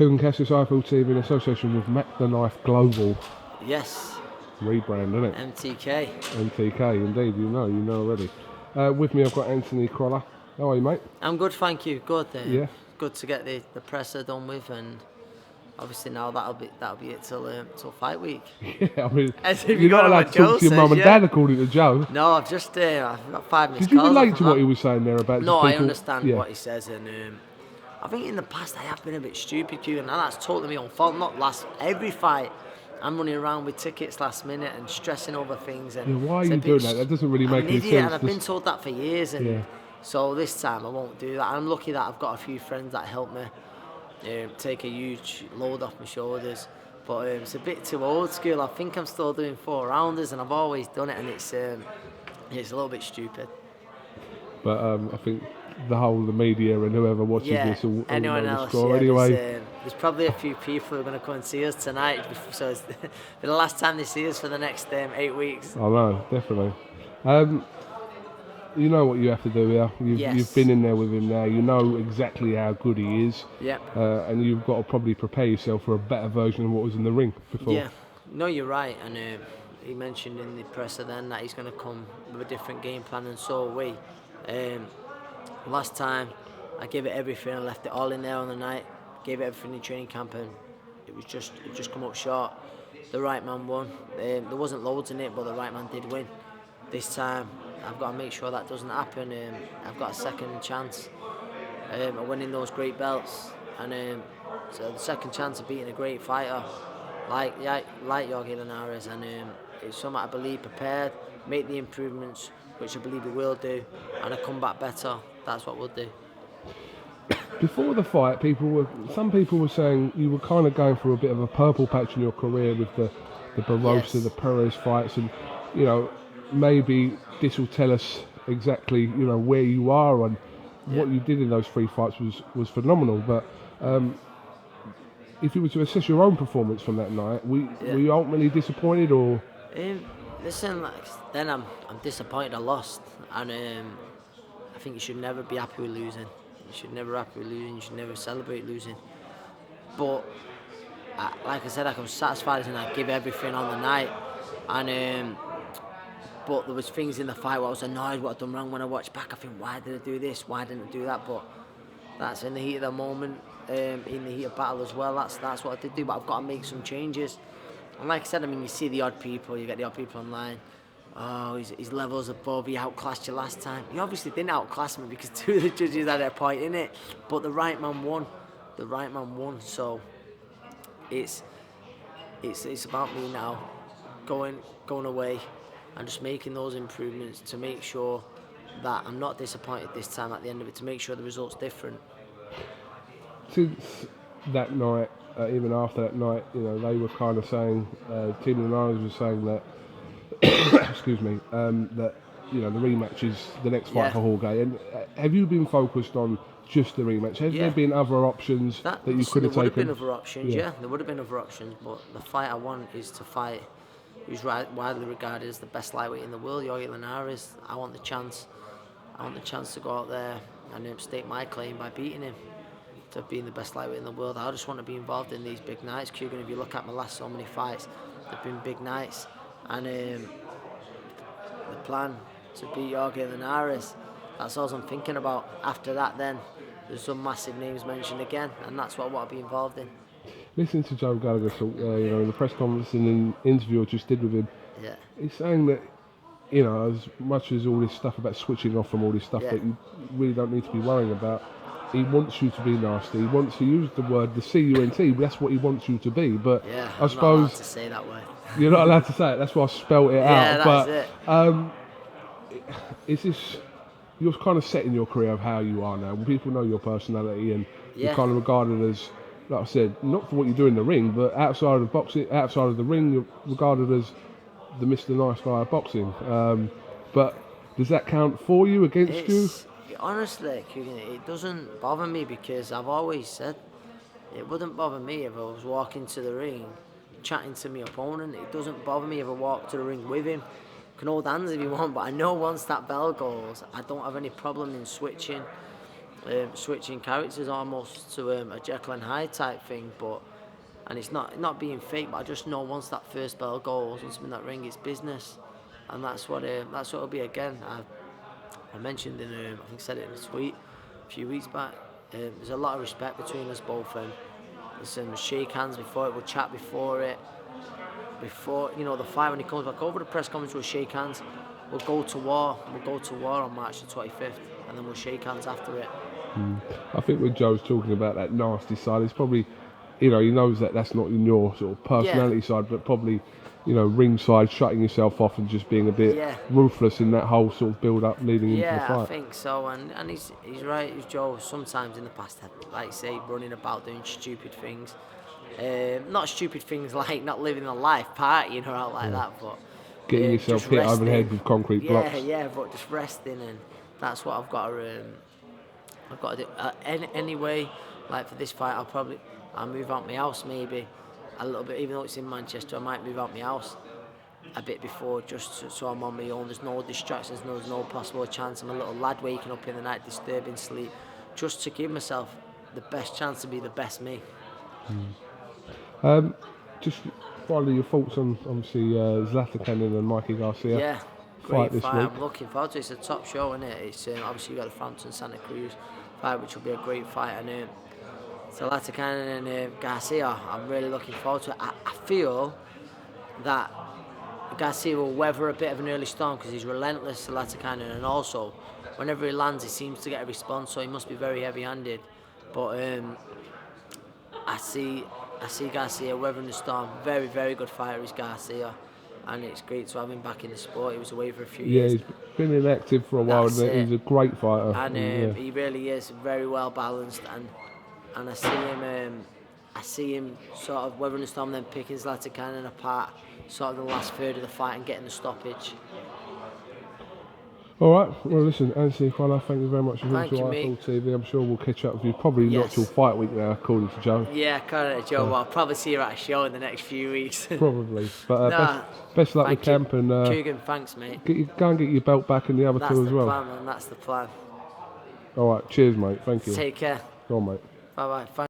KUGAN CASSIUS IFL TV in association with Mac the Knife Global. Yes. Rebrand, isn't it? MTK. MTK, indeed, you know already. With me I've got Anthony CROLLA. How are you, mate? I'm good, thank you. Good. Yeah. Good to get the presser done with, and obviously now that'll be it till fight week. Yeah, I mean, As if you're not allowed to talk Joe to your mum and dad according to Joe. No, I've just I've got 5 minutes. Did you relate to what he was saying there about? No, people, I understand what he says, and I think in the past I have been a bit stupid, and that's totally my own fault. Not every fight. I'm running around with tickets last minute and stressing over things. And yeah, why are you doing that? That doesn't really make any sense. And I've been told that for years, and so this time I won't do that. I'm lucky that I've got a few friends that help me take a huge load off my shoulders. But it's a bit too old school. I think I'm still doing 4-rounders, and I've always done it, and it's a little bit stupid. But I think the media and whoever watches this will anyone know the else, score anyway. There's probably a few people who are going to come and see us tonight, so it's the last time they see us for the next 8 weeks. I know, definitely. You know what you have to do here. You've been in there with him now. You know exactly how good he is. Yep. And you've got to probably prepare yourself for a better version of what was in the ring before. Yeah. No, you're right. And he mentioned in the presser then that he's going to come with a different game plan, and so are we. Last time, I gave it everything. I left it all in there on the night. Gave it everything in training camp, and it just come up short. The right man won. There wasn't loads in it, but the right man did win. This time, I've got to make sure that doesn't happen. I've got a second chance of winning those great belts, and so the second chance of beating a great fighter like Jorge Linares, and it's something I believe prepared, make the improvements, which I believe we will do, and I come back better. That's what we'll do. Before the fight, some people were saying you were kind of going through a bit of a purple patch in your career with the Barroso, the Perez fights, and maybe this will tell us exactly where you are, and what you did in those 3 fights was phenomenal. But if you were to assess your own performance from that night, were you ultimately disappointed, or? Listen, then I'm disappointed I lost, and I think you should never be happy with losing. You should never be happy with losing. You should never celebrate losing. But like I said, I was satisfied and I give everything on the night. And but there was things in the fight where I was annoyed what I'd done wrong. When I watched back, I think, why did I do this? Why didn't I do that? But that's in the heat of the moment, in the heat of battle as well. That's what I did do. But I've got to make some changes. And like I said, you see the odd people. You get the odd people online. Oh, his level's above, he outclassed you last time. He obviously didn't outclass me because 2 of the judges had a point in it. But the right man won. The right man won. So it's about me now going away and just making those improvements to make sure that I'm not disappointed this time at the end of it, to make sure the result's different. Since that night, even after that night, they were kind of saying, Team Linares was saying that excuse me, that the rematch is the next fight for Jorge. And have you been focused on just the rematch? Have there been other options that you could have taken? There would have been other options, there would have been other options, but the fight I want is to fight who's widely regarded as the best lightweight in the world, Jorge Linares. I want the chance to go out there and state my claim by beating him to being the best lightweight in the world. I just want to be involved in these big nights, KUGAN. If you look at my last so many fights, they've been big nights. And the plan to beat Jorge Linares, that's all I'm thinking about. After that, then there's some massive names mentioned again, and that's what I want to be involved in. Listen to Joe Gallagher talk, the press conference and an interview I just did with him. Yeah. He's saying that, as much as all this stuff about switching off from all this stuff that you really don't need to be worrying about, he wants you to be nasty. He wants to use the word, the C-U-N-T, but that's what he wants you to be. But I suppose... I'm not allowed to say that word. You're not allowed to say it. That's why I spelt it out. That's it. Is this... You're kind of set in your career of how you are now. When people know your personality and you're kind of regarded as, like I said, not for what you do in the ring, but outside of boxing, outside of the ring, you're regarded as the Mr. Nice Guy of boxing. But does that count for you, against you? Honestly, it doesn't bother me, because I've always said it wouldn't bother me if I was walking to the ring chatting to my opponent. It doesn't bother me if I walk to the ring with him. I can hold hands if you want, but I know once that bell goes, I don't have any problem in switching. switching characters almost to a Jekyll and Hyde type thing, and it's not being fake, but I just know once that first bell goes, once I'm in that ring, it's business, and that's what it'll be again. I mentioned I think I said it in a tweet a few weeks back. There's a lot of respect between us both, and we'll shake hands before it, we'll chat before it, before the fight. When he comes back over the press conference, we'll shake hands. We'll go to war on March the 25th, and then we'll shake hands after it. I think when Joe's talking about that nasty side, it's probably, he knows that that's not in your sort of personality side, but probably, ringside, shutting yourself off and just being a bit ruthless in that whole sort of build-up leading into the fight. Yeah, I think so, and he's right. Joe sometimes in the past had, like you say, running about doing stupid things. Not stupid things like not living a life, partying or out like that, but getting yourself hit over the head with concrete blocks. Yeah, but just resting, and that's what I've got to do. Anyway, like for this fight, I'll move out my house maybe a little bit, even though it's in Manchester. I might move out my house a bit before, just so I'm on my own. There's no distractions, there's no possible chance I'm a little lad waking up in the night disturbing sleep, just to give myself the best chance to be the best me. Just finally, your thoughts on obviously ZLATICANIN and Mikey Garcia. Yeah, great this fight. week. I'm looking forward to it. It's a top show, isn't it? It's obviously you've got the Frampton Santa Cruz fight, which will be a great fight, and ZLATICANIN and Garcia. I'm really looking forward to it. I feel that Garcia will weather a bit of an early storm because he's relentless, ZLATICANIN, and also whenever he lands, he seems to get a response. So he must be very heavy-handed. But I see Garcia weathering the storm. Very, very good fighter is Garcia, and it's great to have him back in the sport. He was away for a few years. Yeah, he's been inactive for a while, and he's a great fighter. And he really is very well balanced, and I see him sort of weathering the storm, then picking ZLATICANIN apart, sort of the last third of the fight and getting the stoppage. All right, well listen, Anthony CROLLA, thank you very much for coming to IFL TV. I'm sure we'll catch up with you, probably not till fight week now, according to Joe. Yeah, according to Joe, well, I'll probably see you at a show in the next few weeks. Probably, but best luck with camp, and KUGAN, thanks mate. Go and get your belt back and the other two as well. That's the plan, man, that's the plan. All right, cheers mate, thank you. Take care. Go on mate. Bye bye.